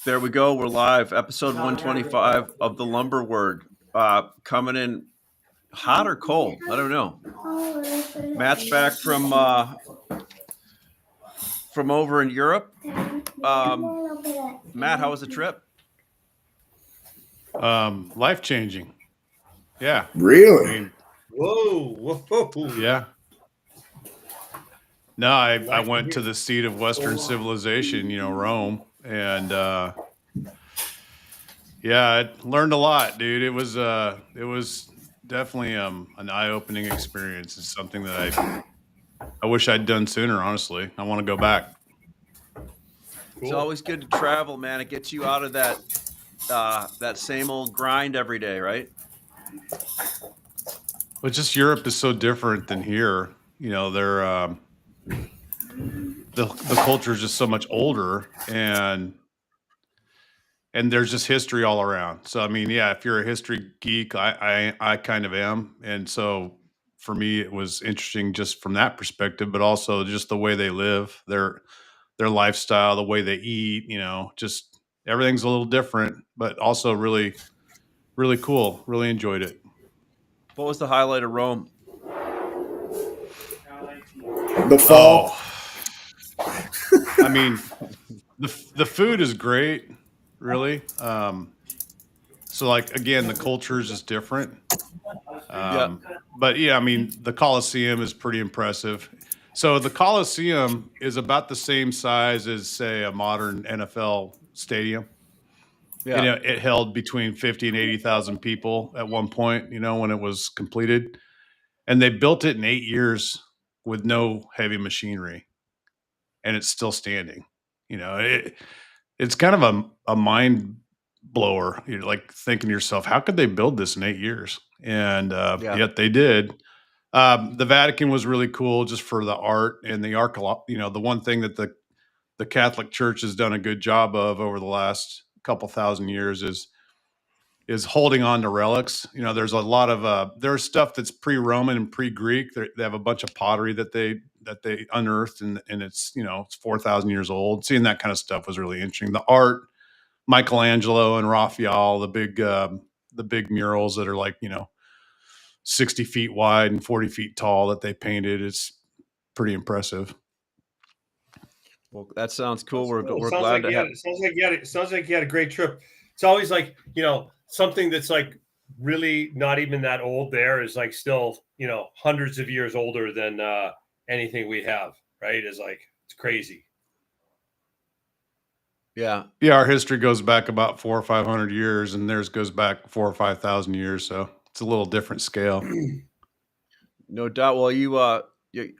There we go. We're live. Episode 125 of the Lumber Word. Coming in hot or cold? I don't know. Matt's back from over in Europe. Matt, how was the trip? Life changing. Yeah. Really? I mean, Whoa. yeah. No, I went to the seat of Western civilization, Rome, and yeah, I learned a lot, dude. It was definitely an eye-opening experience. It's something that I wish I'd done sooner. Honestly, I want to go back. It's always good to travel, man. It gets you out of that same old grind every day, right? But just Europe is so different than here. They're the culture is just so much older, and there's just history all around. So I mean, yeah, if you're a history geek, I kind of am, and so for me, it was interesting just from that perspective, but also just the way they live, their lifestyle, the way they eat. Just everything's a little different, but also really, really cool. Really enjoyed it. What was the highlight of Rome? The fall. I mean, the food is great, really. So like again, the culture is just different. Yeah. But yeah, I mean, the Colosseum is pretty impressive. So the Colosseum is about the same size as, say, a modern NFL stadium. Yeah. It held between 50 and 80,000 people at one point, when it was completed. And they built it in 8 years with no heavy machinery. And it's still standing. It's kind of a mind blower. You're like thinking to yourself, how could they build this in 8 years? And yet they did. The Vatican was really cool just for the art and the the one thing that the Catholic Church has done a good job of over the last couple thousand years is holding on to relics. There's a lot of there's stuff that's pre-Roman and pre-Greek. They have a bunch of pottery that they unearthed, and it's it's 4,000 years old. Seeing that kind of stuff was really interesting. The art, Michelangelo and Raphael, the big murals that are like 60 feet wide and 40 feet tall that they painted. It's pretty impressive. Well, that sounds cool. We're sounds glad like to have. sounds like you had a great trip. It's always like, something that's like really not even that old there is like still, hundreds of years older than anything we have, right? It's crazy. Yeah. Our history goes back about 400 or 500 years, and theirs goes back 4,000 or 5,000 years. So it's a little different scale. No doubt. Well,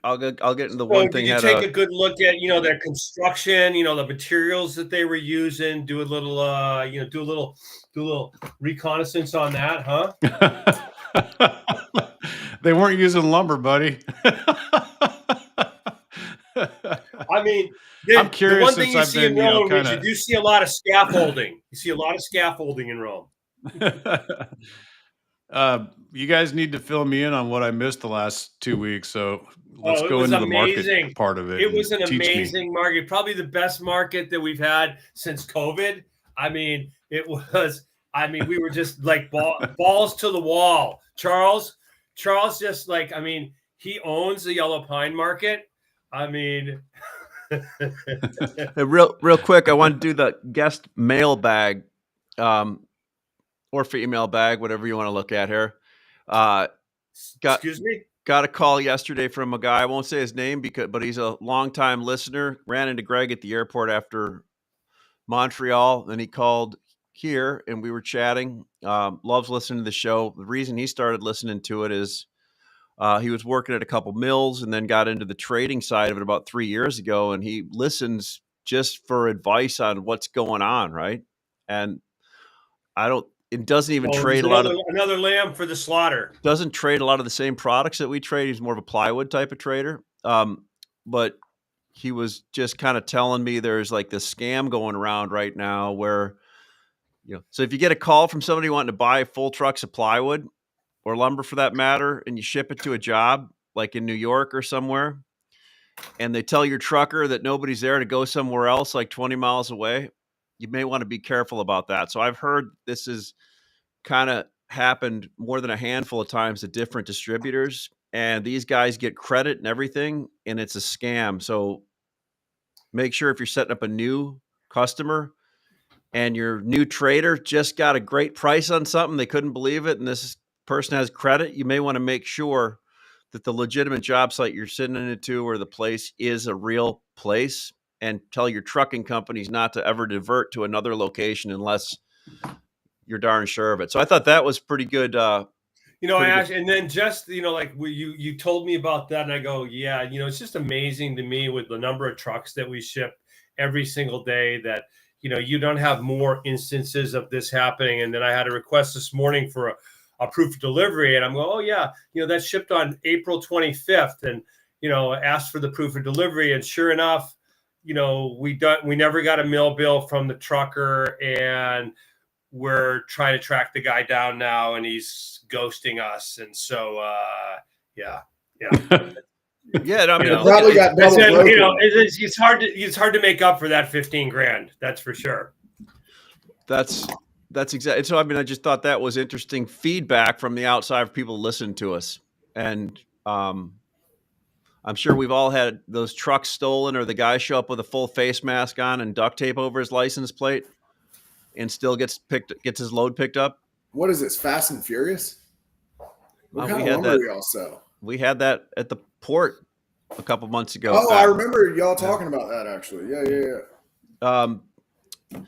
I'll get into the one thing. Did you take a good look at their construction, the materials that they were using? Do a little do a little reconnaissance on that, huh? They weren't using lumber, buddy. I mean, I'm curious. The one thing you see in Rome is kinda... you do see a lot of scaffolding. You see a lot of scaffolding in Rome. You guys need to fill me in on what I missed the last 2 weeks. So let's go into the market part of it. It was an amazing market, probably the best market that we've had since COVID. I mean, it was. I mean, we were just like balls to the wall. Charles just he owns the Yellow Pine Market. I mean, real quick, I want to do the guest mailbag, or female bag, whatever you want to look at here. Excuse me? Got a call yesterday from a guy. I won't say his name but he's a longtime listener. Ran into Greg at the airport after Montreal, and he called here, and we were chatting. Loves listening to the show. The reason he started listening to it is he was working at a couple mills and then got into the trading side of it about 3 years ago, and he listens just for advice on what's going on, right? And it doesn't even trade another lamb for the slaughter. Doesn't trade a lot of the same products that we trade. He's more of a plywood type of trader. But he was just kind of telling me there's like this scam going around right now where, so if you get a call from somebody wanting to buy full trucks of plywood or lumber for that matter, and you ship it to a job like in New York or somewhere, and they tell your trucker that nobody's there to go somewhere else like 20 miles away, you may want to be careful about that. So I've heard this is kind of happened more than a handful of times to different distributors, and these guys get credit and everything, and it's a scam. So make sure if you're setting up a new customer and your new trader just got a great price on something, they couldn't believe it, and this person has credit, you may want to make sure that the legitimate job site you're sending it to or the place is a real place, and tell your trucking companies not to ever divert to another location unless you're darn sure of it. So I thought that was pretty good. Ash, and then just, like you told me about that, and I go, yeah, it's just amazing to me with the number of trucks that we ship every single day that, you don't have more instances of this happening. And then I had a request this morning for a proof of delivery, and I'm going, oh yeah, that shipped on April 25th, and, asked for the proof of delivery, and sure enough, we never got a mill bill from the trucker, and we're trying to track the guy down now, and he's ghosting us. And so, yeah. Yeah, I mean, probably got double broken. It's hard to make up for that 15 grand. That's for sure. That's exactly. So, I mean, I just thought that was interesting feedback from the outside for people listening to us. And I'm sure we've all had those trucks stolen, or the guy show up with a full face mask on and duct tape over his license plate and still gets his load picked up. What is this, Fast and Furious? What kind of lumber do y'all sell? We had that at the port a couple months ago. Oh, I remember y'all talking about that, actually. Yeah.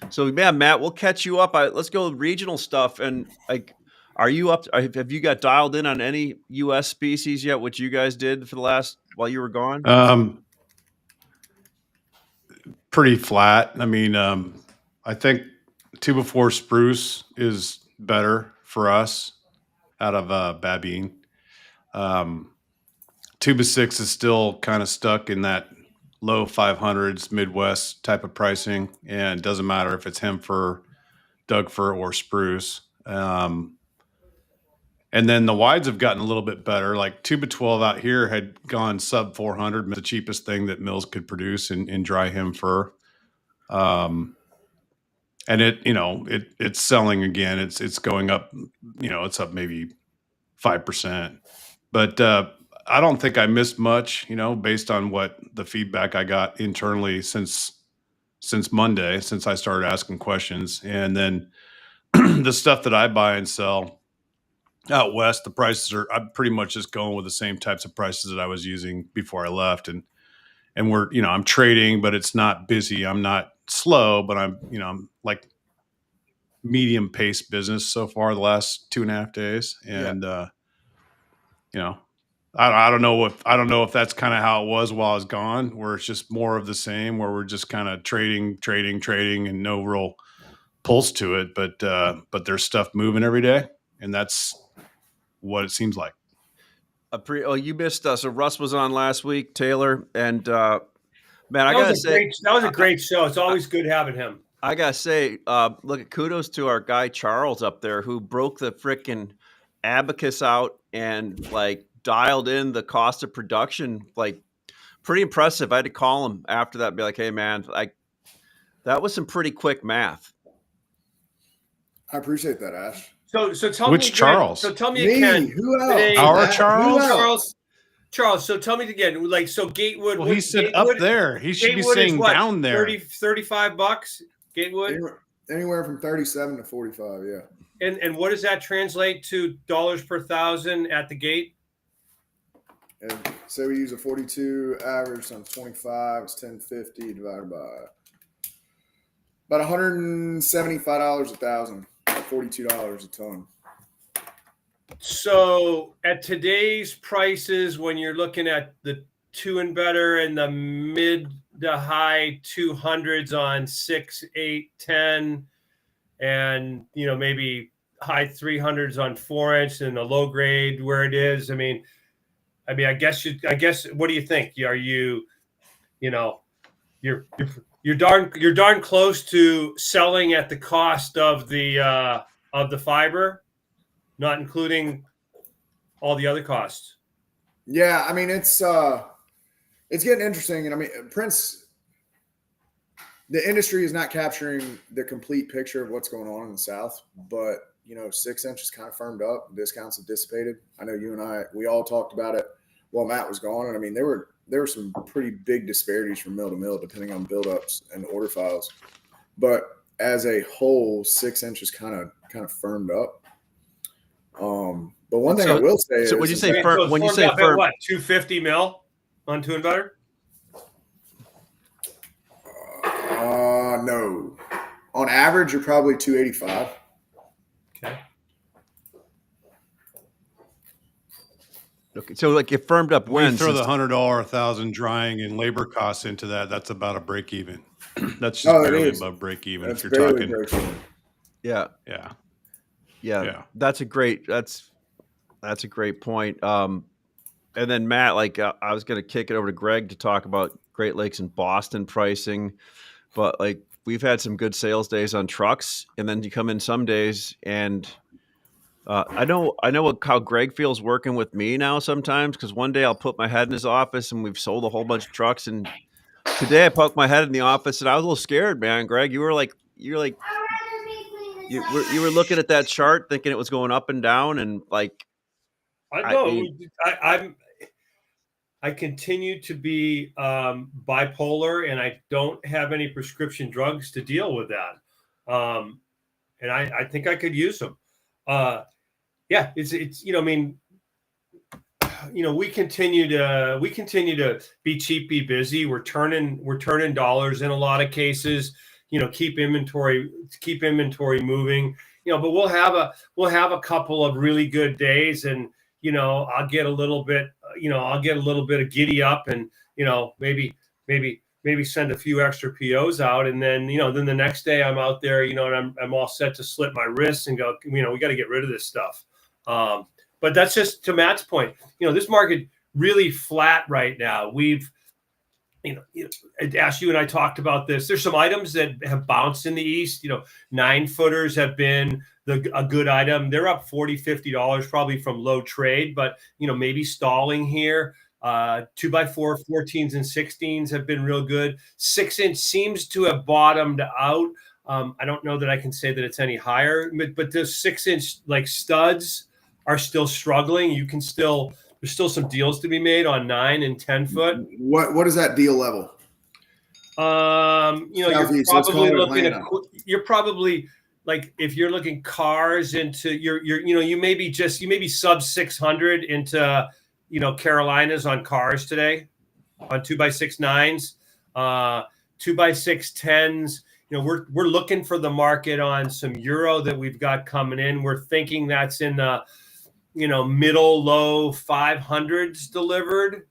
So, yeah, Matt, we'll catch you up. Let's go regional stuff. And are you up? Have you got dialed in on any U.S. species yet? What you guys did for the last while you were gone? Pretty flat. I mean, I think 2x4 spruce is better for us out of Babine. 2x6 is still kind of stuck in that low 500s Midwest type of pricing, and it doesn't matter if it's hemp fir, Doug fir, or spruce. And then the wides have gotten a little bit better. Like 2x12 out here had gone sub 400, the cheapest thing that mills could produce in dry hemp fir. And it's selling again. It's going up. It's up maybe 5%. But I don't think I missed much. Based on what the feedback I got internally since Monday, since I started asking questions, and then the stuff that I buy and sell out west, the prices I'm pretty much just going with the same types of prices that I was using before I left, and we're I'm trading, but it's not busy. I'm not slow, but I'm like medium paced business so far the last 2.5 days, and I don't know if that's kind of how it was while I was gone, where it's just more of the same, where we're just kind of trading, and no real pulse to it. But there's stuff moving every day, and that's what it seems like. You missed us. So Russ was on last week, Taylor, and man, I gotta say that was a great show. It's always good having him. I gotta say, look, kudos to our guy Charles up there, who broke the frickin' abacus out and dialed in the cost of production. Pretty impressive. I had to call him after that and be like, hey man, that was some pretty quick math. I appreciate that, Ash. So tell Which me Charles? So tell me Me. again. Who else? Today, Our Charles? Charles, so tell me again. So Gatewood. Well, he said up there. He should Gatewood be saying down there. $35 Gatewood. Anywhere from 37 to 45. Yeah. And what does that translate to dollars per thousand at the gate? And say we use a 42 average times 25, it's 1050 divided by about $175 a thousand, $42 a ton. So at today's prices, when you're looking at the 2 and better and the mid to high 200s on 6, 8, 10, and maybe high 300s on 4-inch, and the low grade where it is. I mean, I guess what do you think? Are you, you're darn close to selling at the cost of the fiber, not including all the other costs. Yeah, I mean it's getting interesting, and I mean Prince the industry is not capturing the complete picture of what's going on in the South, but 6 inches kind of firmed up. Discounts have dissipated. I know you and we all talked about it while Matt was gone, and I mean there were some pretty big disparities from mill to mill depending on buildups and order files. But as a whole, 6 inches kind of firmed up. But one thing I will say is, when you say firm, when you say firm, what, 250 mil on 2 and better? No. On average, you're probably 285. Okay. Okay, so like it firmed up when? We throw the $100, 1,000 drying and labor costs into that. That's about a break even. That's just barely above break even. That's if you're talking, yeah. That's a great point. And then Matt, like I was going to kick it over to Greg to talk about Great Lakes and Boston pricing, but like we've had some good sales days on trucks, and then you come in some days and I know how Greg feels working with me now sometimes, because one day I'll put my head in his office and we've sold a whole bunch of trucks, and today I poked my head in the office and I was a little scared, man. Greg, you were were looking at that chart thinking it was going up and down, and like I continue to be bipolar, and I don't have any prescription drugs to deal with that. And I think I could use them. It's we continue to be cheap, be busy. We're turning dollars in a lot of cases. Keep inventory moving. But we'll have a couple of really good days, and I'll get a little bit of giddy up, and maybe send a few extra POs out, and then then the next day I'm out there, and I'm all set to slit my wrists and go, we got to get rid of this stuff. But that's just to Matt's point. This market really flat right now. We've Ash, you and I talked about this. There's some items that have bounced in the East. 9-footers have been a good item. They're up $40, $50 probably from low trade, but maybe stalling here. 2x4 14s and 16s have been real good. 6-inch seems to have bottomed out. I don't know that I can say that it's any higher, but the 6-inch like studs are still struggling. There's still some deals to be made on 9 and 10 foot. What is that deal level? You're probably like, if you're looking cars into you may be sub 600 into Carolinas on cars today on 2x6 9s, 2x6 10s. We're looking for the market on some Euro that we've got coming in. We're thinking that's in the middle low 500s delivered.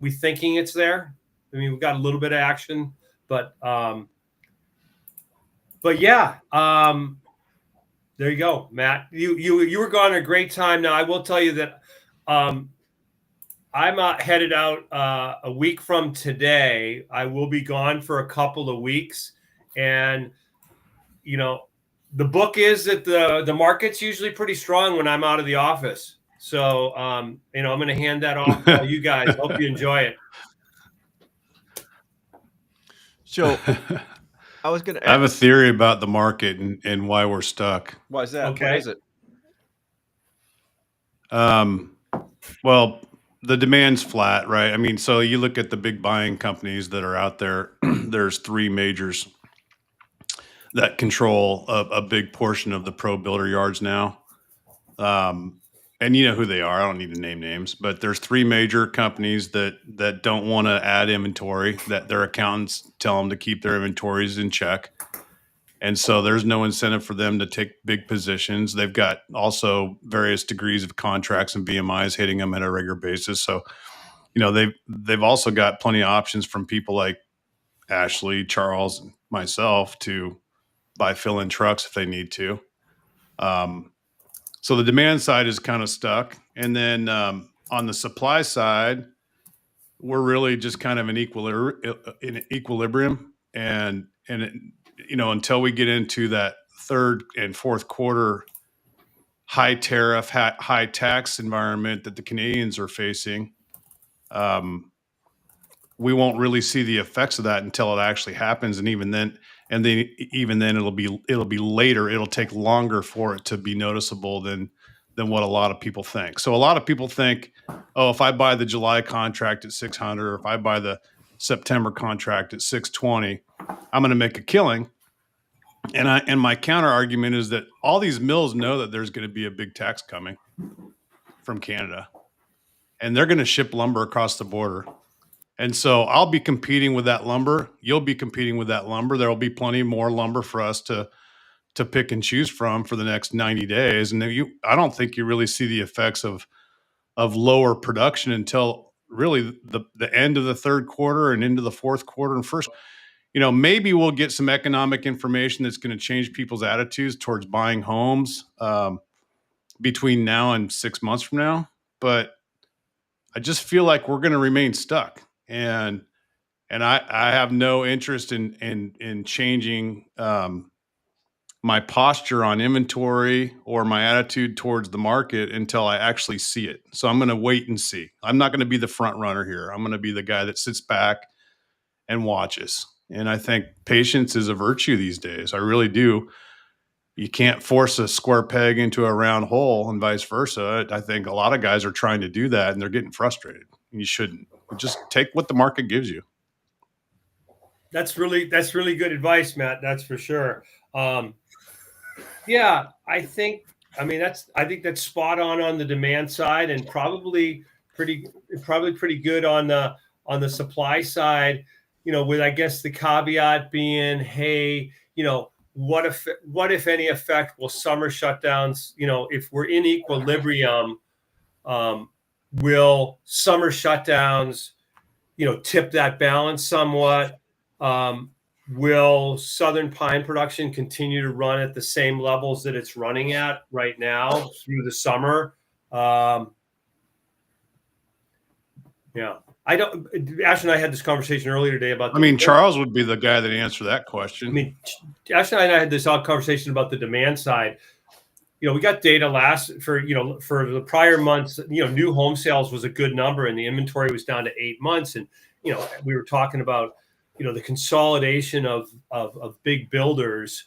We thinking it's there. I mean, we've got a little bit of action, but yeah. There you go, Matt. You were gone a great time. Now I will tell you that I'm headed out a week from today. I will be gone for a couple of weeks, and the book is that the market's usually pretty strong when I'm out of the office. So, I'm going to hand that off to all you guys. Hope you enjoy it. So I was going to I have a theory about the market and why we're stuck. Why is that? Okay. What is it? Well, the demand's flat, right? I mean, so you look at the big buying companies that are out there, there's 3 majors that control a big portion of the pro builder yards now. And you know who they are. I don't need to name names, but there's 3 major companies that don't want to add inventory, that their accountants tell them to keep their inventories in check. And so there's no incentive for them to take big positions. They've got also various degrees of contracts and VMIs hitting them at a regular basis. So, they've also got plenty of options from people like Ashley, Charles, and myself to buy fill-in trucks if they need to. So the demand side is kind of stuck. And then on the supply side, we're really just kind of in equilibrium. And until we get into that 3rd and 4th quarter high tariff, high tax environment that the Canadians are facing, we won't really see the effects of that until it actually happens. And even then it'll be later. It'll take longer for it to be noticeable than what a lot of people think. So a lot of people think, oh, if I buy the July contract at 600, or if I buy the September contract at 620, I'm going to make a killing. And my counter argument is that all these mills know that there's going to be a big tax coming from Canada, and they're going to ship lumber across the border. And so I'll be competing with that lumber. You'll be competing with that lumber. There will be plenty more lumber for us to pick and choose from for the next 90 days. And I don't think you really see the effects of lower production until really the end of the third quarter and into the fourth quarter and first. Maybe we'll get some economic information that's going to change people's attitudes towards buying homes between now and 6 months from now. But I just feel like we're going to remain stuck. And I have no interest in changing my posture on inventory or my attitude towards the market until I actually see it. So I'm going to wait and see. I'm not going to be the front runner here. I'm going to be the guy that sits back and watches. And I think patience is a virtue these days. I really do. You can't force a square peg into a round hole and vice versa. I think a lot of guys are trying to do that and they're getting frustrated. And you shouldn't. Just take what the market gives you. That's really good advice, Matt. That's for sure. Yeah, I think that's spot on the demand side, and probably pretty good on the supply side. With, I guess, the caveat being, hey, what if any effect will summer shutdowns? If we're in equilibrium, will summer shutdowns, tip that balance somewhat? Will Southern pine production continue to run at the same levels that it's running at right now through the summer? Yeah, Ash and I had this conversation earlier today about. Charles would be the guy that answered that question. Ash and I had this conversation about the demand side. We got data for the prior months. New home sales was a good number, and the inventory was down to 8 months. And we were talking about the consolidation of big builders,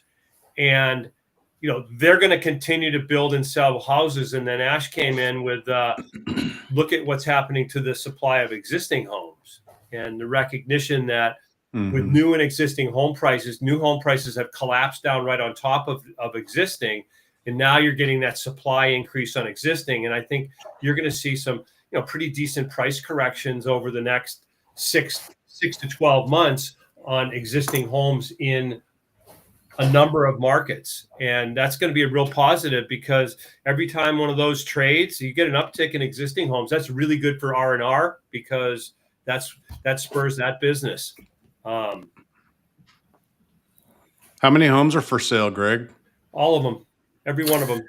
and they're going to continue to build and sell houses. And then Ash came in with look at what's happening to the supply of existing homes, and the recognition that with new and existing home prices have collapsed down right on top of existing. And now you're getting that supply increase on existing. And I think you're going to see some, pretty decent price corrections over the next 6 to 12 months on existing homes in a number of markets. And that's going to be a real positive, because every time one of those trades, you get an uptick in existing homes. That's really good for R&R, because that spurs that business. How many homes are for sale, Greg? All of them. Every one of them.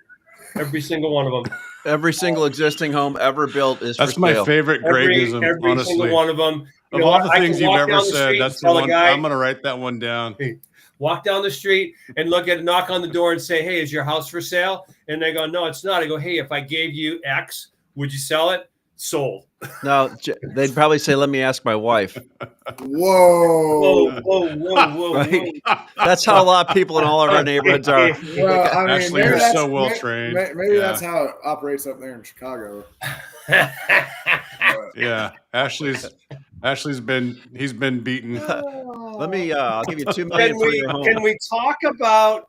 Every single one of them. Every single existing home ever built is That's for my sale. favorite Gregism, every honestly. single one of them. Of all the things you've ever said, that's the one. I'm going to write that one down. Walk down the street and knock on the door and say, hey, is your house for sale? And they go, no, it's not. I go, hey, if I gave you X, would you sell it? Sold. No, they'd probably say, let me ask my wife. Whoa. Right? That's how a lot of people in all of our neighborhoods are. Well, Ashley, you're so well trained. Maybe that's how it operates up there in Chicago. Yeah, Ashley's been beaten. Let me. I'll give you $2 million for your home. Can we talk about?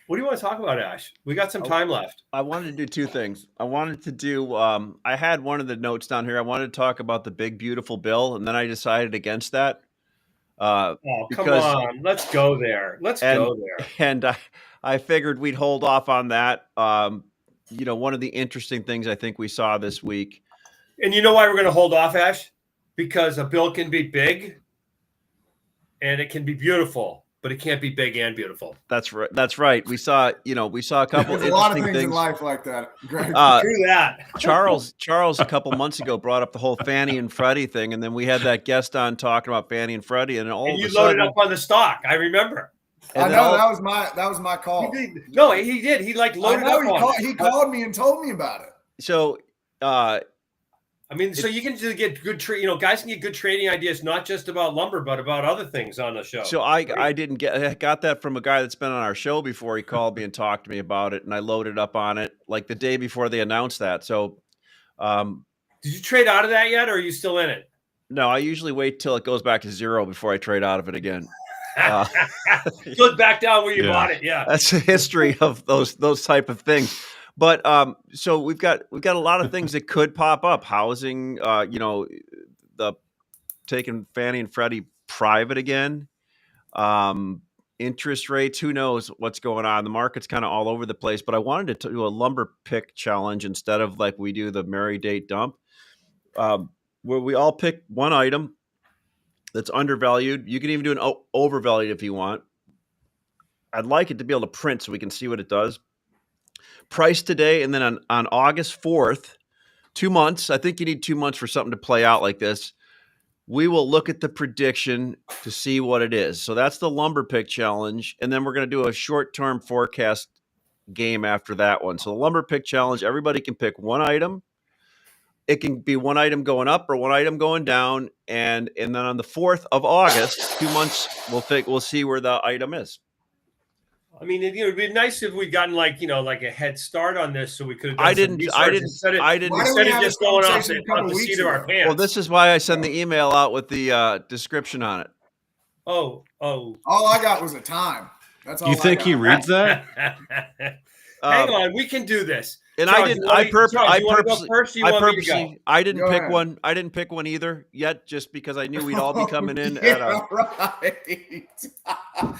What do you want to talk about, Ash? We got some time left. I wanted to do two things. I wanted to do. I had one of the notes down here. I wanted to talk about the big beautiful bill, and then I decided against that. Come on, let's go there. And I figured we'd hold off on that. One of the interesting things I think we saw this week. And you know why we're going to hold off, Ash? Because a bill can be big and it can be beautiful, but it can't be big and beautiful. That's right. That's right. We saw a couple There's a lot of things in life like that. Greg. True that. Charles a couple months ago brought up the whole Fannie and Freddie thing, and then we had that guest on talking about Fannie and Freddie, and all of a sudden, loaded up on the stock. I remember. I know that was my call. He did. No, he did. He loaded up on it. He called me and told me about it. So I mean, so you can just get good guys can get good trading ideas, not just about lumber, but about other things on the show. So I got that from a guy that's been on our show before. He called me and talked to me about it, and I loaded up on it like the day before they announced that. So, did you trade out of that yet, or are you still in it? No, I usually wait till it goes back to zero before I trade out of it again. Goes back down where you bought it. Yeah, that's the history of those type of things. But so we've got a lot of things that could pop up. Housing, the taking Fannie and Freddie private again. Interest rates, who knows what's going on? The market's kind of all over the place. But I wanted to do a lumber pick challenge instead of like we do the Mary Date Dump, where we all pick one item that's undervalued. You can even do an overvalued if you want. I'd like it to be able to print so we can see what it does. Price today, and then on August 4th, 2 months. I think you need 2 months for something to play out like this. We will look at the prediction to see what it is. So that's the lumber pick challenge. And then we're going to do a short-term forecast game after that one. So the lumber pick challenge, everybody can pick one item. It can be one item going up or one item going down. And then on the 4th of August, 2 months, we'll see where the item is. I mean, it'd be nice if we'd gotten like a head start on this, so we could have done I didn't instead of just going off the seat of our pants. Well, this is why I send the email out with the description on it. Oh. All I got was a time. That's all. You think he reads that? Hang on, we can do this. And Charles, I didn't. I didn't pick ahead. one. I didn't pick one either yet, just because I knew we'd all be coming in yeah, at a. right.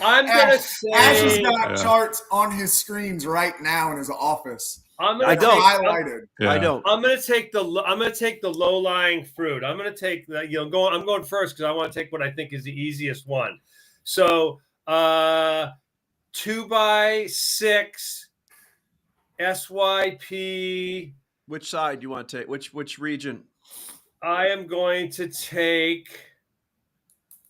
I'm gonna say Ash has got charts on his screens right now in his office. I don't. Highlighted. I don't. I'm gonna take the low lying fruit. I'm gonna take the I'm going first because I want to take what I think is the easiest one. So 2x6 SYP. Which side do you want to take? Which region? I'm going to take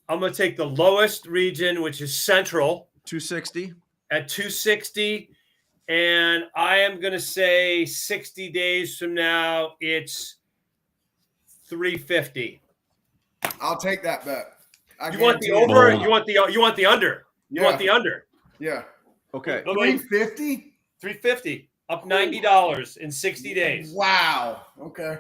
the lowest region, which is central. 260. At 260. And I am going to say 60 days from now, it's 350. I'll take that bet. You want the over? Or you want the under? You want the under? Yeah. Okay. 350? 350. Up $90 in 60 days. Wow. Okay.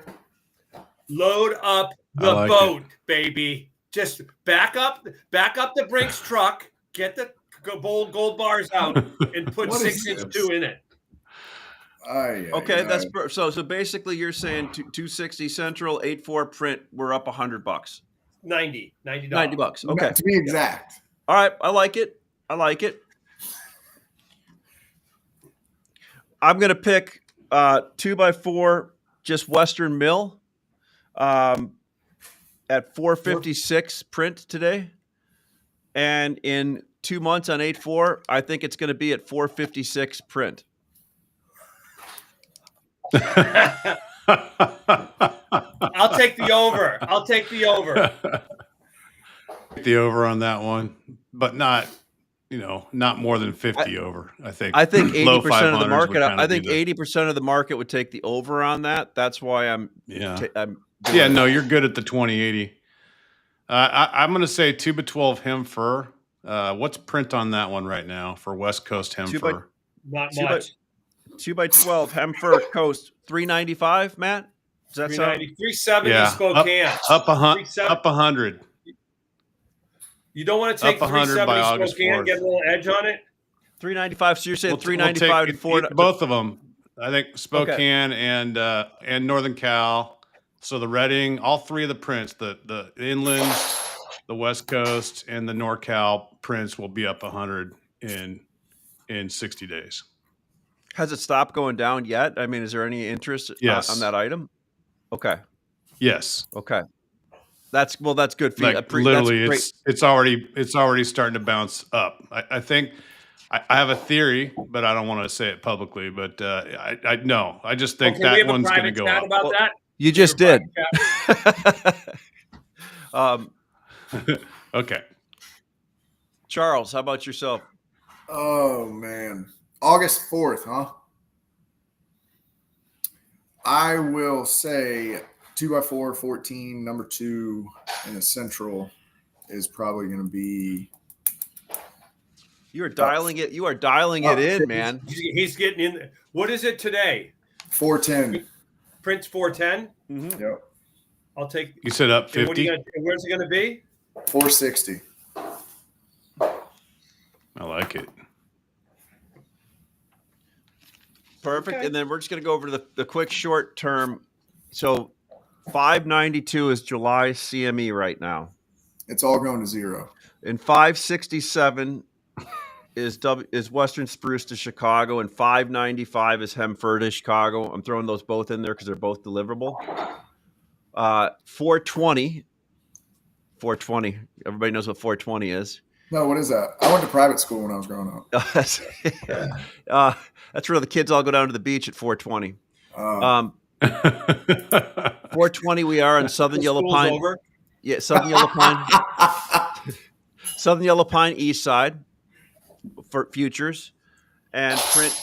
Load up the boat, baby. Just back up the Brinks truck, get the gold bars out, and put 6-inch 2 in it. Okay, that's so basically you're saying 260 central, 8.4 print, we're up $100. $90. Okay. To be exact. All right, I like it. I'm going to pick 2x4 just Western Mill at 456 print today. And in 2 months on 8.4, I think it's going to be at 456 print. I'll take the over. The over on that one, but not more than 50 over. I think 80% of the market. I think 80% of the market would take the over on that. That's why I'm. No, you're good at the 2080. I'm going to say 2x12 hem fir. What's print on that one right now for West Coast hem fir? Not much. 2x12 hem fir coast 395. Matt, does that sound? 370 Spokane. Up 100. You don't want to take 370 Spokane and get a little edge on it? 395. So you're saying 395 and 4. Both of them. I think Spokane and Northern Cal. So the Reading, all three of the prints, the inland, the West Coast, and the NorCal prints will be up 100 in 60 days. Has it stopped going down yet? I mean, is there any interest on that item? Okay. Yes. Okay. That's good for you. Literally, it's already starting to bounce up. I think I have a theory, but I don't want to say it publicly. But I just think that one's going to go up. About that? You just did. Okay. Charles, how about yourself? Oh man, August 4th, huh? I will say 2x4 14. Number 2 in the central is probably going to be. You are dialing it. You are dialing it in, man. He's getting in. What is it today? 410. Prince 410. Mm-hmm. Yep. I'll take. You said up 50. Where's it going to be? 460. I like it. Perfect. Okay. And then we're just going to go over to the quick short term. So 592 is July CME right now. It's all going to zero. And 567 is Western Spruce to Chicago, and 595 is Hemford to Chicago. I'm throwing those both in there because they're both deliverable. 420. Everybody knows what 420 is. No, what is that? I went to private school when I was growing up. That's where the kids all go down to the beach at 420. 420. 420 we are on Southern Yellow Pine. Over. Yeah, Southern Yellow Pine. Southern Yellow Pine East Side for futures, and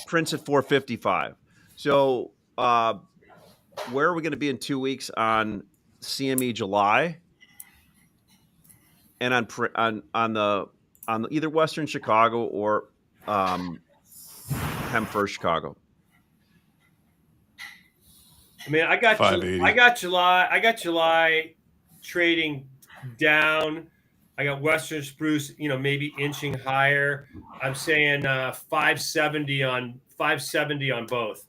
Prince at 455. So where are we going to be in 2 weeks on CME July, and on the either Western Chicago or Hemford Chicago? I mean, I got July trading down. I got Western Spruce, maybe inching higher. I'm saying 570 on both.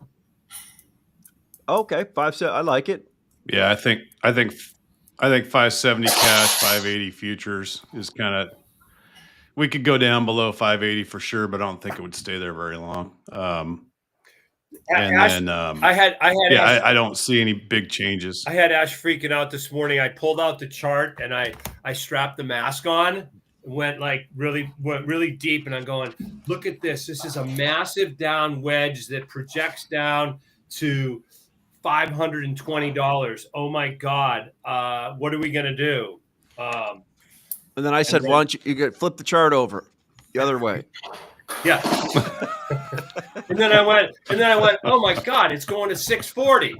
Okay, 570. I like it. Yeah, I think 570 cash, 580 futures is kind of. We could go down below 580 for sure, but I don't think it would stay there very long. I don't see any big changes. I had Ash freaking out this morning. I pulled out the chart and I strapped the mask on, went really deep, and I'm going, look at this. This is a massive down wedge that projects down to $520. Oh my God. What are we gonna do? And then I said, why don't you flip the chart over the other way? Yeah. and then I went, oh my God, it's going to 640.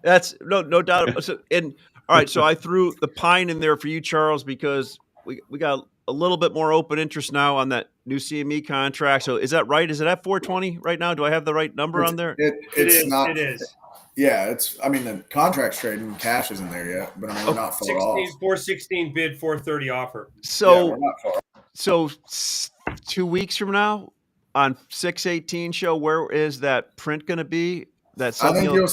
That's no doubt. So, all right, so I threw the pine in there for you, Charles, because we got a little bit more open interest now on that new CME contract. So is that right? Is it at 420 right now? Do I have the right number on there? It is. Yeah, I mean, the contract's trading, cash isn't there yet, but I mean, we're not far off. 416 bid, 430 offer. So, we're not far. So 2 weeks from now on 618 show, where is that print going to be? I think you'll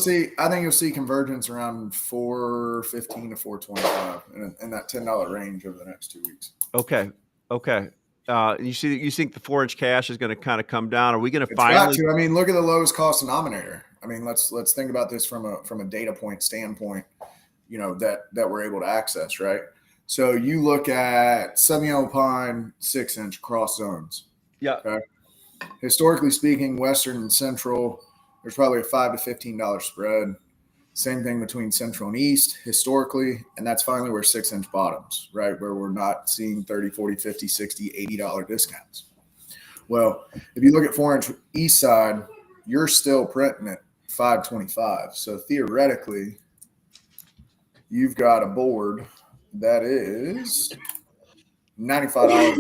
see convergence around 415 to 425 in that $10 range over the next 2 weeks. Okay. You think the 4-inch cash is going to kind of come down? Are we going to finally? I mean, look at the lowest cost denominator. I mean, let's think about this from a data point standpoint, that we're able to access, right? So you look at Southern Yellow Pine 6-inch cross zones. Yeah. Okay. Historically speaking, Western and Central, there's probably a $5 to $15 spread. Same thing between Central and East historically, and that's finally where 6-inch bottoms, right? Where we're not seeing $30, $40, $50, $60, $80 discounts. Well, if you look at 4-inch East side, you're still printing at $525. So theoretically, you've got a board that is $95,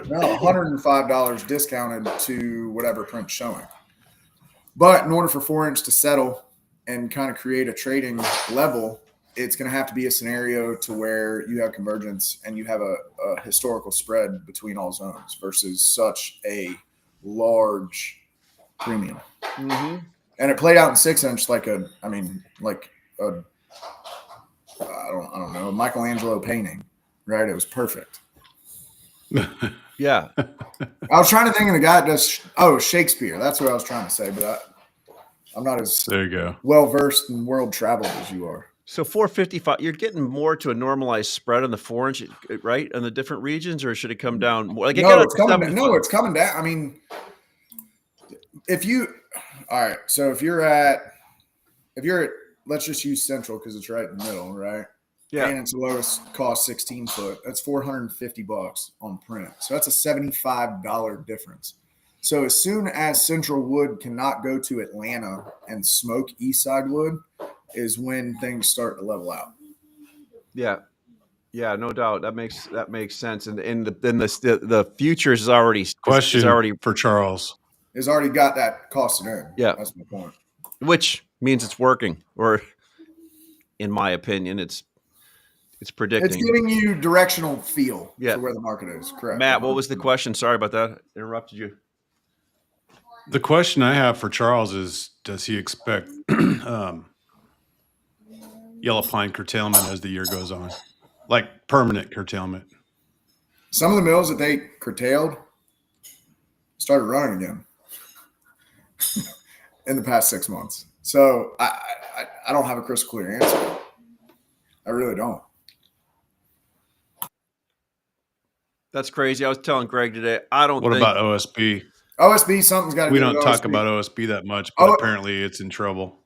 no, $105 discounted to whatever print's showing. But in order for 4-inch to settle and kind of create a trading level, it's going to have to be a scenario to where you have convergence and you have a historical spread between all zones versus such a large premium. Mm-hmm. And it played out in 6-inch like a I don't know, Michelangelo painting, right? It was perfect. Yeah. I was trying to think of the guy that does, Shakespeare. That's what I was trying to say, but I'm not as there you go well-versed in world travel as you are. So 455, you're getting more to a normalized spread on the 4-inch, right? On the different regions, or should it come down more? Like it's coming down. I mean, so if you're at, let's just use Central because it's right in the middle, right? Yeah. And it's the lowest cost 16 foot. That's $450 on print. So that's a $75 difference. So as soon as Central Wood cannot go to Atlanta and smoke East Side Wood, is when things start to level out. Yeah. Yeah, no doubt. That makes sense. And the futures is already Question for Charles. It's already got that costed in. Yeah. That's my point. Which means it's working, or in my opinion, it's predicting. It's giving you directional feel Yeah. for where the market is. Correct. Matt, what was the question? Sorry about that. Interrupted you. The question I have for Charles is, does he expect yellow pine curtailment as the year goes on? Like permanent curtailment? Some of the mills that they curtailed started running again in the past 6 months. So I don't have a crystal clear answer. I really don't. That's crazy. I was telling Greg today. I don't. What think about OSB? OSB, something's got to. We don't talk about OSB that much, but apparently it's in trouble.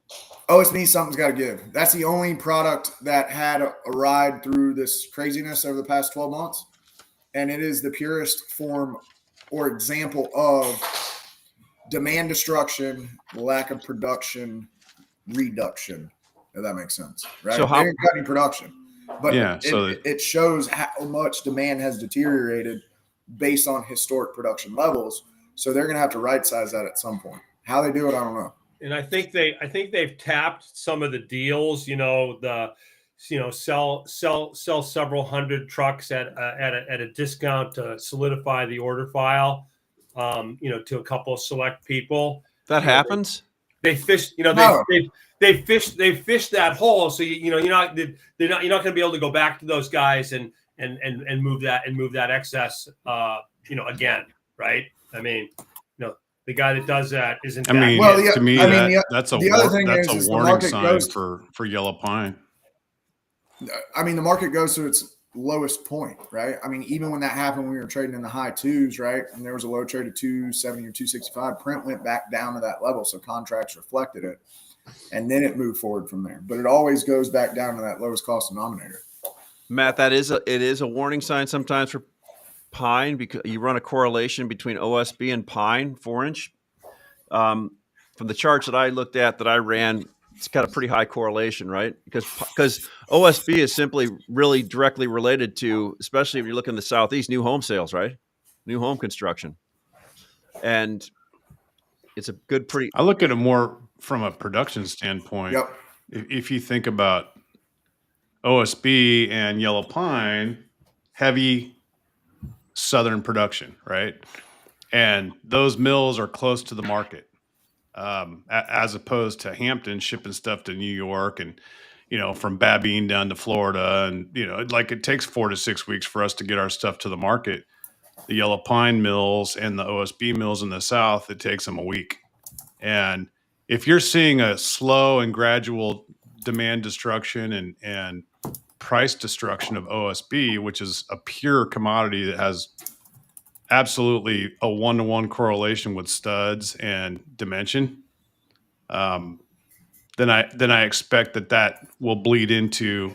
OSB, something's got to give. That's the only product that had a ride through this craziness over the past 12 months. And it is the purest form or example of demand destruction, lack of production, reduction, if that makes sense. Right? So they didn't cut any production. But yeah, it shows how much demand has deteriorated based on historic production levels. So they're going to have to right size that at some point. How they do it, I don't know. And I think they've tapped some of the deals. Sell several hundred trucks at a discount to solidify the order file. To a couple of select people. That happens. They fish. They fished that hole. So you're not going to be able to go back to those guys and move that excess. Again, right? I mean, the guy that does that isn't. To me, that's a warning sign for yellow pine. I mean, the market goes to its lowest point, right? I mean, even when that happened, we were trading in the high twos, right? And there was a low trade of 270 or 265. Print went back down to that level, so contracts reflected it, and then it moved forward from there. But it always goes back down to that lowest cost denominator. Matt, it is a warning sign sometimes for pine, because you run a correlation between OSB and pine 4-inch. From the charts that I looked at, that I ran, it's got a pretty high correlation, right? Because OSB is simply really directly related to, especially if you look in the Southeast, new home sales, right? New home construction. And it's a good I look at it more from a production standpoint. Yep. If you think about OSB and yellow pine, heavy southern production, right? And those mills are close to the market, as opposed to Hampton shipping stuff to New York and, from Babine down to Florida. And, it takes 4 to 6 weeks for us to get our stuff to the market. The yellow pine mills and the OSB mills in the South, it takes them a week. And if you're seeing a slow and gradual demand destruction and price destruction of OSB, which is a pure commodity that has absolutely a 1-to-1 correlation with studs and dimension, then I expect that will bleed into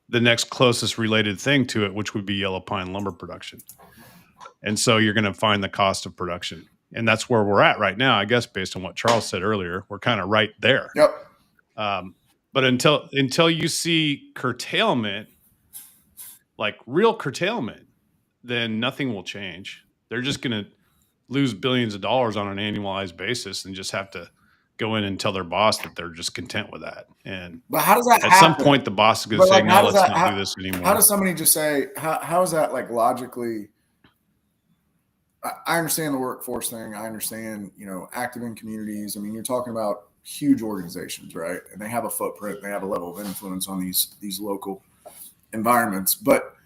the next closest related thing to it, which would be yellow pine lumber production. And so you're going to find the cost of production. And that's where we're at right now, I guess, based on what Charles said earlier. We're kind of right there. Yep. But until you see curtailment, like real curtailment, then nothing will change. They're just going to lose billions of dollars on an annualized basis and just have to go in and tell their boss that they're just content with that. But how does that at happen? Some point the boss is going to say, no, let's not do this anymore. How does somebody just say, how is that logically? I understand the workforce thing. I understand, active in communities. I mean, you're talking about huge organizations, right? And they have a footprint, they have a level of influence on these local environments. But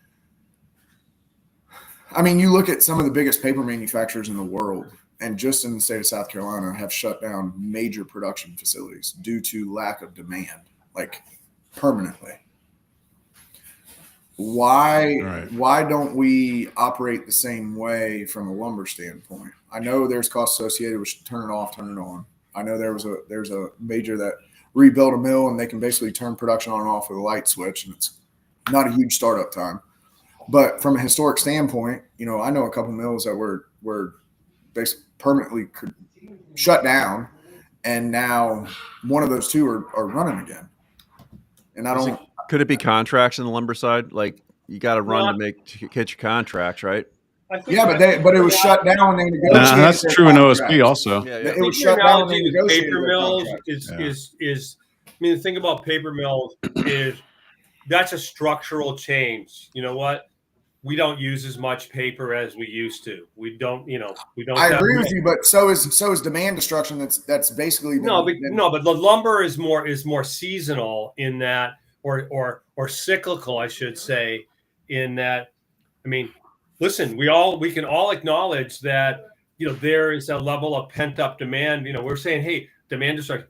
I mean, you look at some of the biggest paper manufacturers in the world, and just in the state of South Carolina have shut down major production facilities due to lack of demand, permanently. Why don't we operate the same way from a lumber standpoint? I know there's costs associated with turn it off, turn it on. I know there's a major that rebuilt a mill and they can basically turn production on and off with a light switch, and it's not a huge startup time. But from a historic standpoint, I know a couple mills that were basically permanently shut down, and now one of those two are running again. And I don't. Could it be contracts in the lumber side? Like you got to run to hit your contracts, right? Yeah, but it was shut down when they negotiated. That's true in OSB also. Yeah, It was shut down when they negotiated paper their mills contracts. is. I mean, the thing about paper mills is that's a structural change. You know what? We don't use as much paper as we used to. We don't. I agree with you, but so is demand destruction. That's basically but the lumber is more seasonal in that, or cyclical, I should say, in that. I mean, listen, we can all acknowledge that there is a level of pent up demand. We're saying, hey, demand destruction.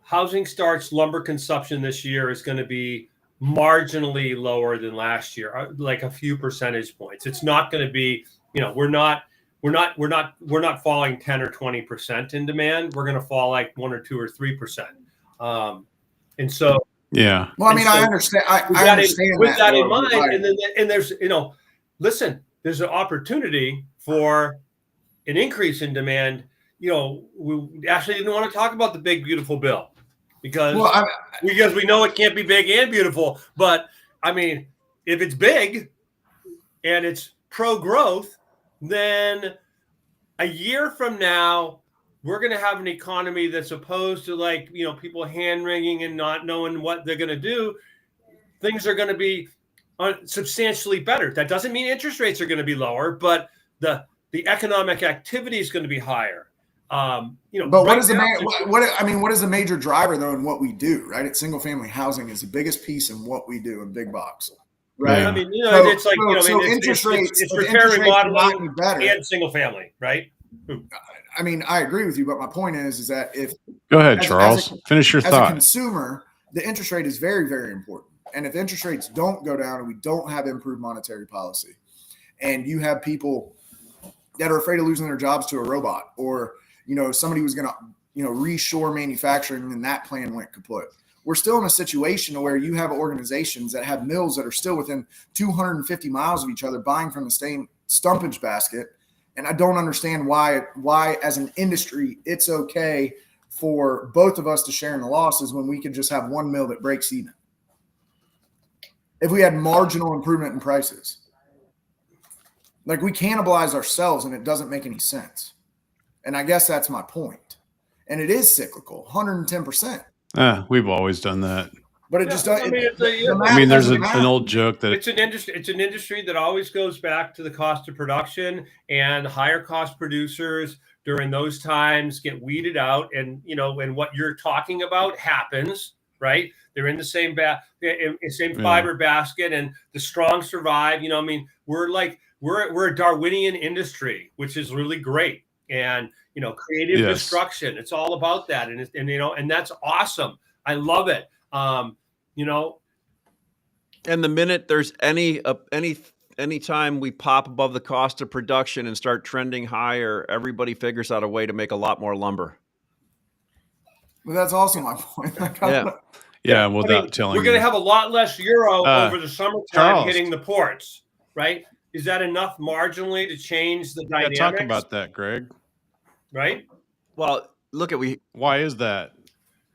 Housing starts, lumber consumption this year is going to be marginally lower than last year, like a few percentage points. It's not going to be, we're not falling 10 or 20% in demand. We're going to fall like 1 or 2 or 3%. And so, yeah. Well, I mean, I understand. I understand with that in mind, right. and there's, listen, there's an opportunity for an increase in demand. We actually didn't want to talk about the big, beautiful bill because we know it can't be big and beautiful. But I mean, if it's big and it's pro-growth, then a year from now, we're going to have an economy that's opposed to people hand-wringing and not knowing what they're going to do. Things are going to be substantially better. That doesn't mean interest rates are going to be lower, but the economic activity is going to be higher. But what is the major driver though in what we do, right? It's single family housing is the biggest piece in what we do in big box, right? Yeah. I mean, it's like interest rates, it's repair and remodeling and single family, right? I mean, I agree with you, but my point is that if go ahead, Charles, finish your thought. As a consumer, the interest rate is very, very important, and if interest rates don't go down and we don't have improved monetary policy, and you have people that are afraid of losing their jobs to a robot, or somebody was going to, reshore manufacturing and that plan went kaput. We're still in a situation where you have organizations that have mills that are still within 250 miles of each other buying from the same stumpage basket. And I don't understand why as an industry, it's okay for both of us to share in the losses when we could just have one mill that breaks even. If we had marginal improvement in prices, like we cannibalize ourselves and it doesn't make any sense. And I guess that's my point. And it is cyclical, 110%. We've always done that. But it just doesn't. There's an old joke that it's an industry that always goes back to the cost of production, and higher cost producers during those times get weeded out. And and what you're talking about happens, right? They're in the same fiber basket, and the strong survive. We're a Darwinian industry, which is really great. And creative destruction. It's all about that, and that's awesome. I love it. And the minute there's any time we pop above the cost of production and start trending higher, everybody figures out a way to make a lot more lumber. Well, that's also my point. Yeah. Without telling, we're going to have a lot less euro over the summertime hitting the ports, right? Is that enough marginally to change the dynamics? Talk about that, Greg. Right? Well, why is that?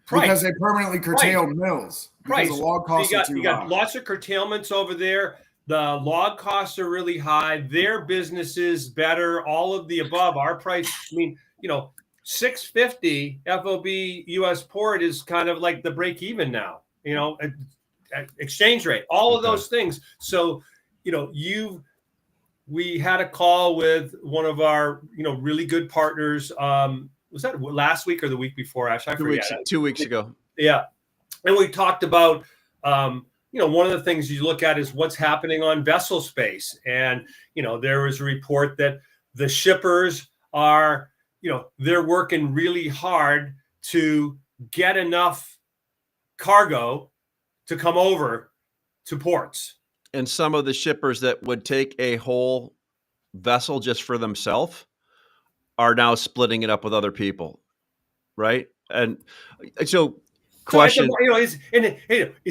Because they permanently curtail mills. Because the log costs are too high. You got lots of curtailments over there. The log costs are really high. Their business is better. All of the above. Our price, $650 FOB U.S. port is kind of like the break even now. Exchange rate, all of those things. So, we had a call with one of our, really good partners. Was that last week or the week before, Ash? I forget. 2 weeks ago. Yeah. And we talked about, one of the things you look at is what's happening on vessel space. And, there was a report that the shippers are, they're working really hard to get enough cargo to come over to ports. And some of the shippers that would take a whole vessel just for themselves are now splitting it up with other people, right? And so, question: is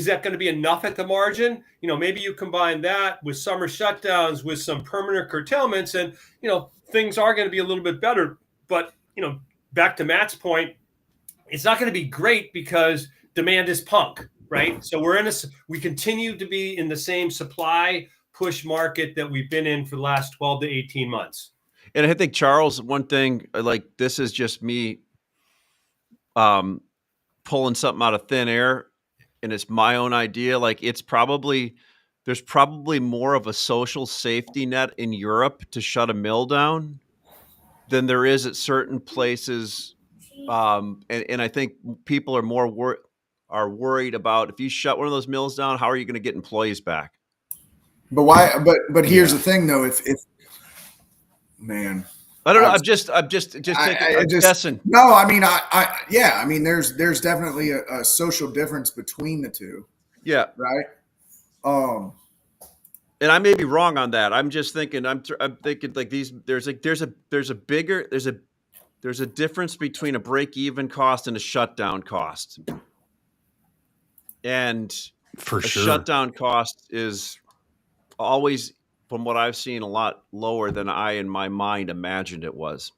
that going to be enough at the margin? Maybe you combine that with summer shutdowns, with some permanent curtailments, and things are going to be a little bit better. But back to Matt's point, it's not going to be great because demand is punk. right? So we continue to be in the same supply push market that we've been in for the last 12 to 18 months. And I think, Charles, one thing, like, this is just me pulling something out of thin air, and it's my own idea. Like, there's probably more of a social safety net in Europe to shut a mill down than there is at certain places. And I think people are more worried about, if you shut one of those mills down, how are you going to get employees back? But why? But here's the thing, though. If man, I don't know. I'm just guessing. No, I mean, I mean, there's definitely a social difference between the two. Yeah. Right. And I may be wrong on that. I'm just thinking. I'm thinking like these. There's a difference between a break-even cost and a shutdown cost. And for sure, shutdown cost is always, from what I've seen, a lot lower than I, in my mind, imagined it was.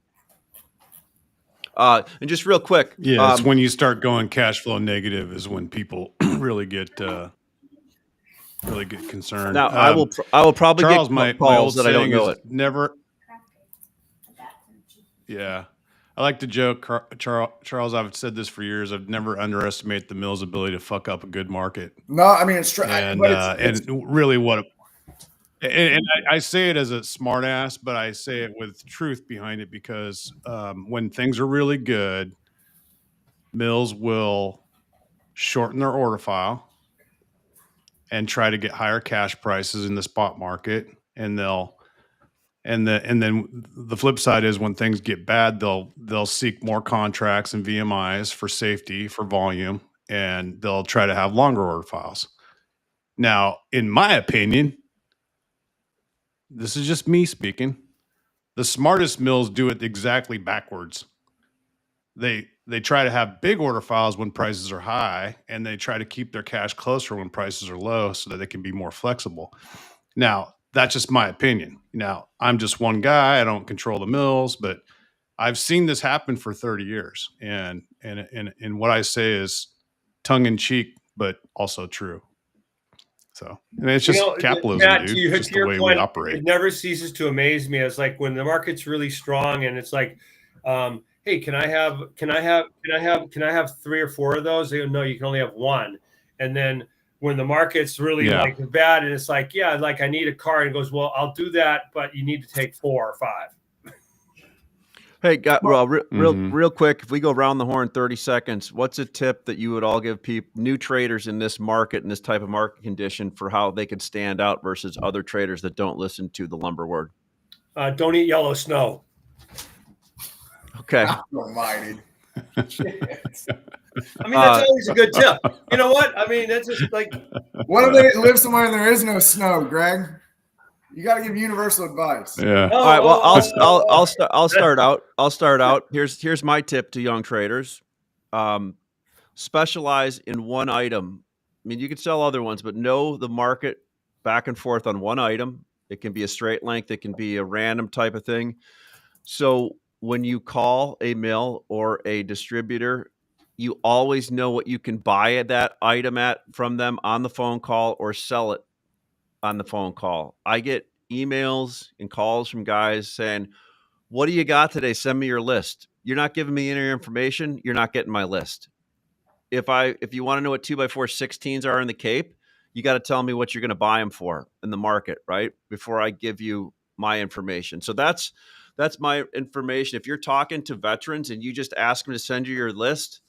And just real quick, it's when you start going cash flow negative is when people really get concerned. Now, I will probably Charles, get calls that I don't know it. Never. Yeah. I like to joke, Charles, I've said this for years. I've never underestimated the mill's ability to fuck up a good market. No, I mean, it's true. And really and I say it as a smart ass, but I say it with truth behind it, because when things are really good, mills will shorten their order file and try to get higher cash prices in the spot market. And then the flip side is, when things get bad, they'll seek more contracts and VMIs for safety, for volume, and they'll try to have longer order files. Now, in my opinion, this is just me speaking, the smartest mills do it exactly backwards. They try to have big order files when prices are high, and they try to keep their cash closer when prices are low so that they can be more flexible. Now, that's just my opinion. Now, I'm just one guy. I don't control the mills, but I've seen this happen for 30 years. And what I say is tongue in cheek, but also true. So, I mean, it's just capitalism, Matt, dude. to just the way point, we operate. It never ceases to amaze me. It's like when the market's really strong and it's like, hey, can I have 3 or 4 of those? They go, no, you can only have 1. And then when the market's really like bad, and it's like, yeah, like I need a car, and it goes, well, I'll do that, but you need to take 4 or 5. Hey, real quick, if we go around the horn 30 seconds, what's a tip that you would all give new traders in this market, in this type of market condition, for how they could stand out versus other traders that don't listen to the lumber word? Don't eat yellow snow. Okay. Almighty. I mean, that's always a good tip. You know what? I mean, that's just like. What if they live somewhere and there is no snow, Greg? You got to give universal advice. Yeah. All right. Well, I'll start out. I'll start out. Here's my tip to young traders: specialize in one item. I mean, you can sell other ones, but know the market back and forth on one item. It can be a straight length. It can be a random type of thing. So when you call a mill or a distributor, you always know what you can buy that item at from them on the phone call, or sell it on the phone call. I get emails and calls from guys saying, what do you got today? Send me your list. You're not giving me any information, you're not getting my list. If you want to know what 2x4 16s are in the Cape, you got to tell me what you're going to buy them for in the market, right? Before I give you my information. So that's my information. If you're talking to veterans and you just ask them to send you your list,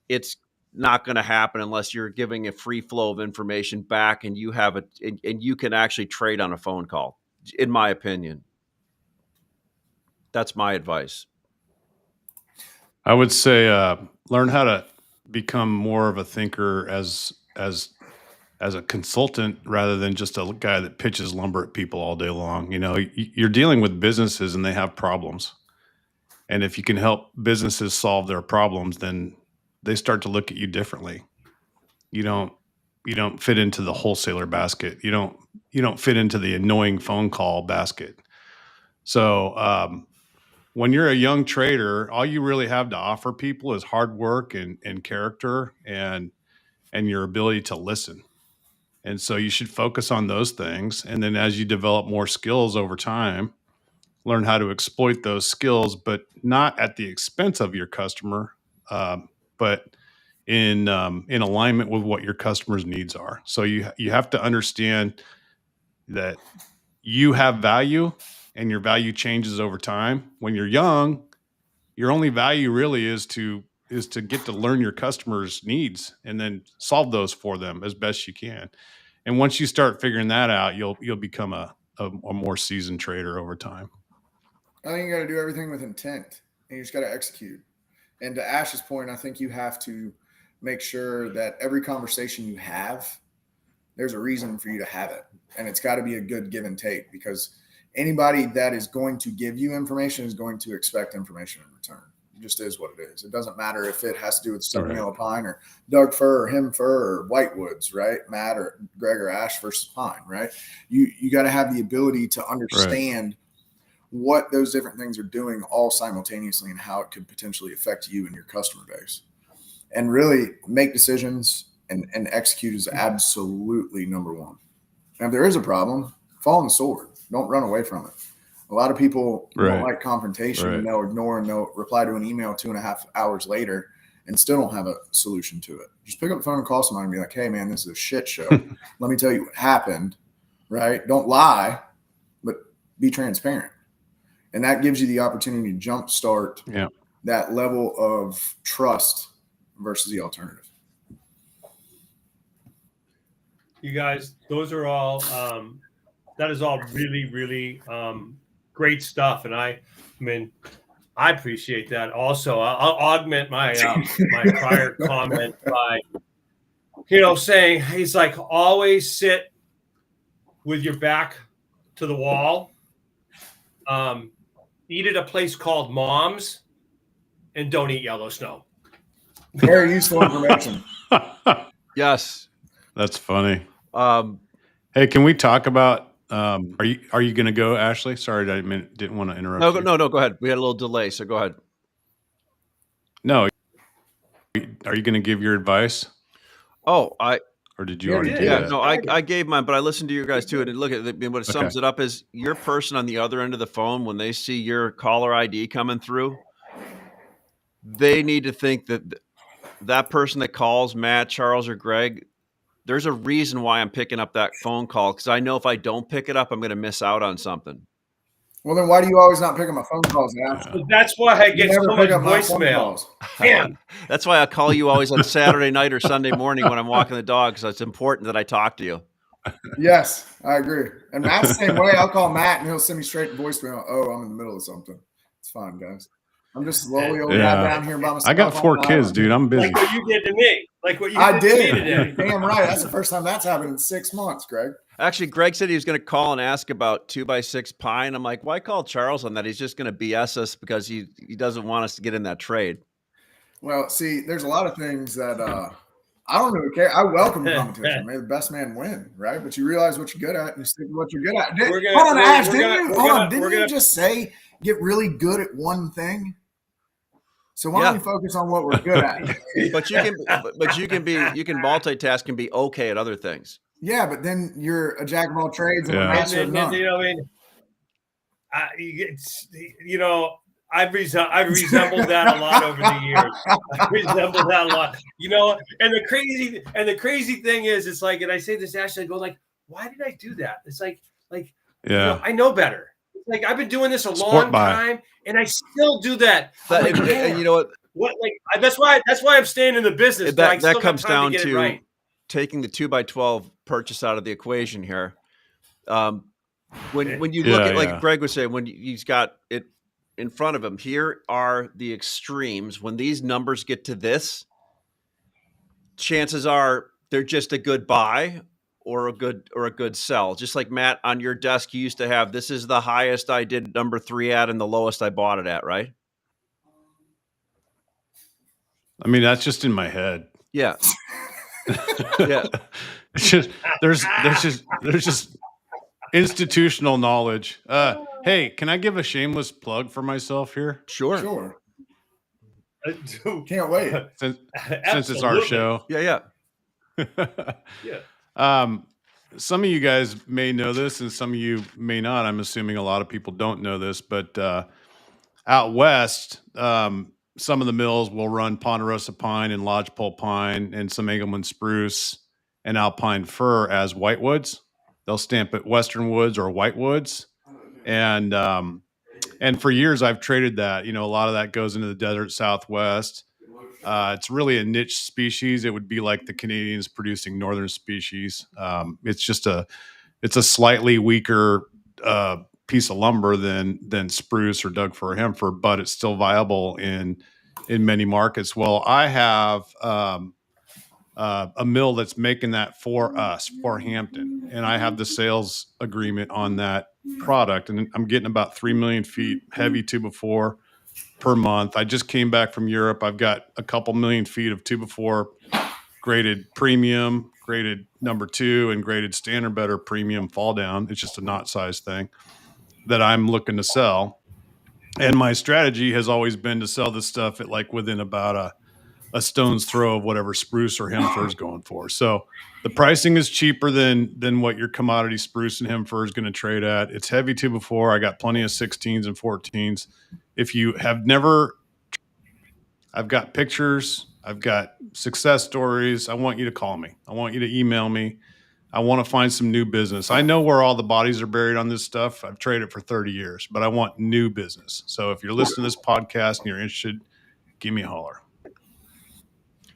it's not going to happen unless you're giving a free flow of information back, and you have and you can actually trade on a phone call, in my opinion. That's my advice. I would say learn how to become more of a thinker as a consultant, rather than just a guy that pitches lumber at people all day long. You know, you're dealing with businesses and they have problems. And if you can help businesses solve their problems, then they start to look at you differently. You don't fit into the wholesaler basket. You don't fit into the annoying phone call basket. So when you're a young trader, all you really have to offer people is hard work and character. And and your ability to listen. And so you should focus on those things. And then as you develop more skills over time, learn how to exploit those skills, but not at the expense of your customer, but in alignment with what your customer's needs are. So you have to understand that you have value and your value changes over time. When you're young, your only value really is to get to learn your customers' needs and then solve those for them as best you can. And once you start figuring that out, you'll become a more seasoned trader over time. I think you got to do everything with intent, and you just got to execute. And to Ash's point, I think you have to make sure that every conversation you have, there's a reason for you to have it. And it's got to be a good give and take, because anybody that is going to give you information is going to expect information in return. It just is what it is. It doesn't matter if it has to do with Southern Yellow Pine or Doug Fir or Him Fir or Whitewoods, right? Matt or Greg or Ash versus Pine, right? You got to have the ability to understand what those different things are doing all simultaneously and how it could potentially affect you and your customer base. And really make decisions and execute is absolutely number one. And if there is a problem, fall on the sword. Don't run away from it. A lot of people don't like confrontation, and they'll ignore and they'll reply to an email 2.5 hours later and still don't have a solution to it. Just pick up the phone and call somebody and be like, hey, man, this is a shit show. Let me tell you what happened, right? Don't lie, but be transparent. And that gives you the opportunity to jumpstart that level of trust versus the alternative. You guys, those are all, that is all really, really great stuff. And I mean, I appreciate that. Also, I'll augment my my prior comment by, saying, he's like, always sit with your back to the wall. Eat at a place called Mom's, and don't eat yellow snow. Very useful information. Yes. That's funny. Hey, can we talk about, are you going to go, Ashley? Sorry, I didn't want to interrupt you. No, go ahead. We had a little delay, so go ahead. No. Are you going to give your advice? Oh, or did you already do that? that? No, I gave mine, but I listened to your guys too. And look at what it sums it up is your person on the other end of the phone, when they see your caller ID coming through, they need to think that person that calls Matt, Charles, or Greg, there's a reason why I'm picking up that phone call, because I know if I don't pick it up, I'm going to miss out on something. Well, then why do you always not pick up my phone calls? That's why I get so much voicemail. Damn. That's why I call you always on Saturday night or Sunday morning when I'm walking the dog, because it's important that I talk to you. Yes, I agree. And Matt's the same way. I'll call Matt and he'll send me straight to voicemail. Oh, I'm in the middle of something. It's fine, guys. I'm just slowly old guy down here by myself. I got 4 kids, dude. I'm busy. Like what you did to me. I did. Damn right. That's the first time that's happened in 6 months, Greg. Actually, Greg said he was going to call and ask about 2x6 pine. I'm like, why call Charles on that? He's just going to BS us because he doesn't want us to get in that trade. Well, see, there's a lot of things that I don't really care. I welcome competition. May the best man win, right? But you realize what you're good at and you stick with what you're good at. Hold on, Ash. Didn't you just say get really good at one thing? So why don't we focus on what we're good at? But you can multitask and be okay at other things. Yeah, but then you're a jack of all trades and a master of none. I've resembled that a lot over the years. I've resembled that a lot. And the crazy thing is, it's like, and I say this, Ashley, I go like, why did I do that? It's like, I know better. It's like I've been doing this a long time, and I still do that. And you know what? That's why I'm staying in the business. That comes down to taking the 2x12 purchase out of the equation here. When you look at, like Greg was saying, when he's got it in front of him, here are the extremes. When these numbers get to this, chances are they're just a good buy or a good sell. Just like Matt, on your desk, you used to have, this is the highest I did number 3 at and the lowest I bought it at, right? I mean, that's just in my head. Yeah. Yeah. It's just there's just institutional knowledge. Hey, can I give a shameless plug for myself here? Sure. Can't wait. Since it's our show. Yeah. Yeah. Some of you guys may know this and some of you may not. I'm assuming a lot of people don't know this, but out west, some of the mills will run ponderosa pine and lodgepole pine and some Engelmann spruce and alpine fir as whitewoods. They'll stamp it Western woods or whitewoods. And for years I've traded that. A lot of that goes into the desert Southwest. It's really a niche species. It would be like the Canadians producing northern species. It's a slightly weaker piece of lumber than spruce or Doug fir or hemper, but it's still viable in many markets. Well, I have a mill that's making that for us, for Hampton, and I have the sales agreement on that product, and I'm getting about 3 million feet heavy 2x4 per month. I just came back from Europe. I've got a couple million feet of 2x4 graded premium, graded number 2, and graded standard better premium fall down. It's just a knot size thing that I'm looking to sell. And my strategy has always been to sell this stuff at like within about a stone's throw of whatever spruce or hemper is going for. So the pricing is cheaper than what your commodity spruce and hemper is going to trade at. It's heavy 2x4. I got plenty of 16s and 14s. If you have never, I've got pictures, I've got success stories. I want you to call me. I want you to email me. I want to find some new business. I know where all the bodies are buried on this stuff. I've traded for 30 years, but I want new business. So if you're listening to this podcast and you're interested, give me a holler.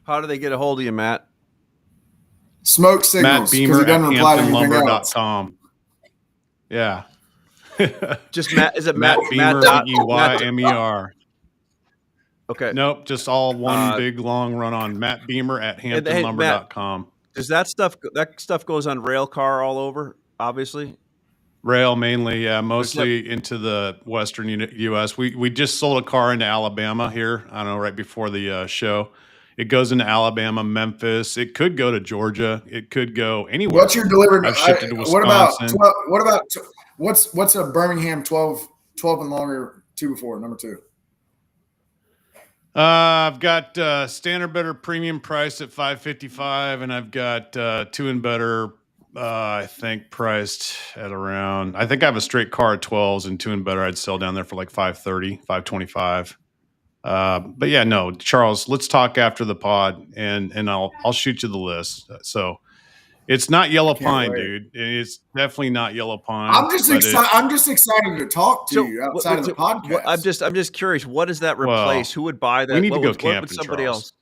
How do they get a hold of you, Matt? Smoke signals. Matt Beamer he doesn't at reply to anything else. HamptonLumber.com. Yeah. Just Matt. Is it Matt Beamer? Beymer. Okay. Nope. Just all one big long run on. Matt Beamer at HamptonLumber.com. Does that stuff goes on rail car all over? Obviously. Rail mainly, yeah, mostly into the western U.S. We just sold a car into Alabama here. I don't know, right before the show. It goes into Alabama, Memphis. It could go to Georgia. It could go anywhere. What's your delivery? I've shipped it to Wisconsin. What's a Birmingham 12 and longer 2x4 number 2? I've got standard better premium price at $555, and I've got 2 and better. I think priced at around. I think I have a straight car at 12s and 2 and better. I'd sell down there for like $530, $525. But yeah, no, Charles, let's talk after the pod and I'll shoot you the list. So it's not yellow pine, dude. It's definitely not yellow pine. I'm just excited to talk to you outside of the podcast. I'm just curious. What does that replace? Who would buy that? We need to go camping. What would somebody else?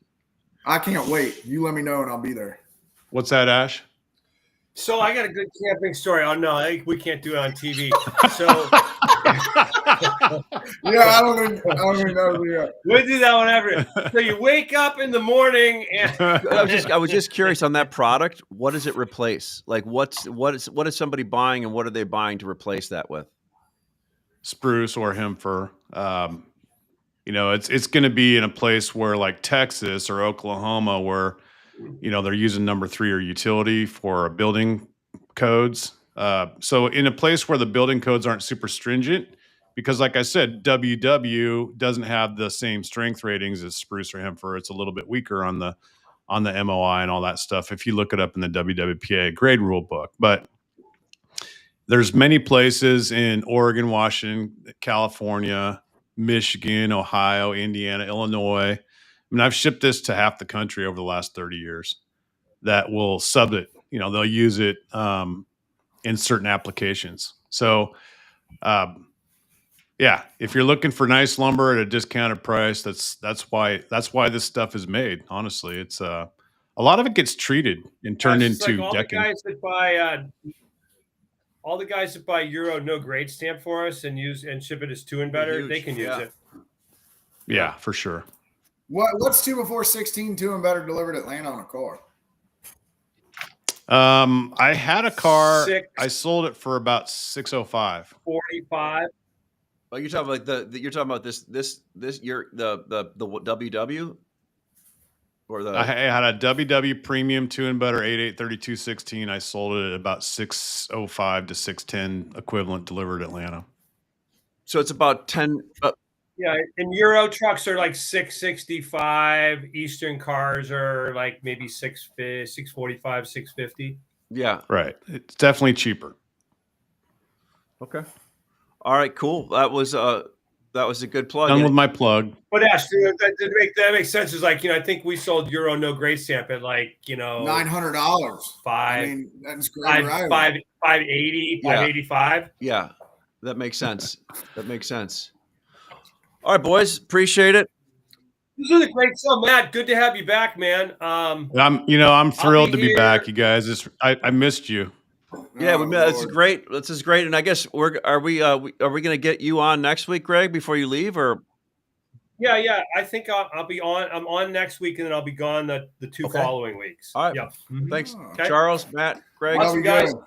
I can't wait. You let me know and I'll be there. What's that, Ash? So I got a good camping story. Oh no, we can't do it on TV. So yeah, I don't even know. Yeah. We'll do that whenever. So you wake up in the morning and I was just curious on that product. What does it replace? Like what is somebody buying and what are they buying to replace that with? Spruce or hemper. It's going to be in a place where like Texas or Oklahoma where they're using number 3 or utility for building codes. So in a place where the building codes aren't super stringent, because like I said, WW doesn't have the same strength ratings as spruce or hemper. It's a little bit weaker on the MOI and all that stuff. If you look it up in the WWPA grade rule book, but there's many places in Oregon, Washington, California, Michigan, Ohio, Indiana, Illinois. I mean, I've shipped this to half the country over the last 30 years that will sub it. They'll use it in certain applications. So, yeah, if you're looking for nice lumber at a discounted price, that's why this stuff is made. Honestly, it's a lot of it gets treated and turned into decking. All the guys that buy Euro no grade stamp for us and ship it as 2 and better, they can use it. Yeah, for sure. What's 2x4 16 2 and better delivered Atlanta on a car? I had a car. I sold it for about $605. 45. Oh, you're talking about you're talking about this you're the WW or the. I had a WW premium 2 and better 88 32 16. I sold it at about 605 to 610 equivalent delivered Atlanta. So it's about 10. Yeah, and Euro trucks are like 665. Eastern cars are like maybe 645, 650. Yeah. Right. It's definitely cheaper. Okay. All right. Cool. That was a good plug. Done And with my plug. But Ash, that makes sense. Is like, I think we sold Euro no gray stamp at like, $900. I five, mean, that's great. five, 580, Yeah. 585. yeah, that makes sense. That makes sense. All right, boys. Appreciate it. This is a great show, Matt. Good to have you back, man. I'm thrilled to be here. back, you guys. I missed you. Yeah, Oh, this is Lord. great. This is great. And I guess are we going to get you on next week, Greg, before you leave, or? Yeah. I think I'll be on. I'm on next week, and then I'll be gone the two Okay. following weeks. All right. Yeah. Mhm. Thanks, Oh. Okay. Charles, Matt, Greg. Love Awesome, you guys. guys.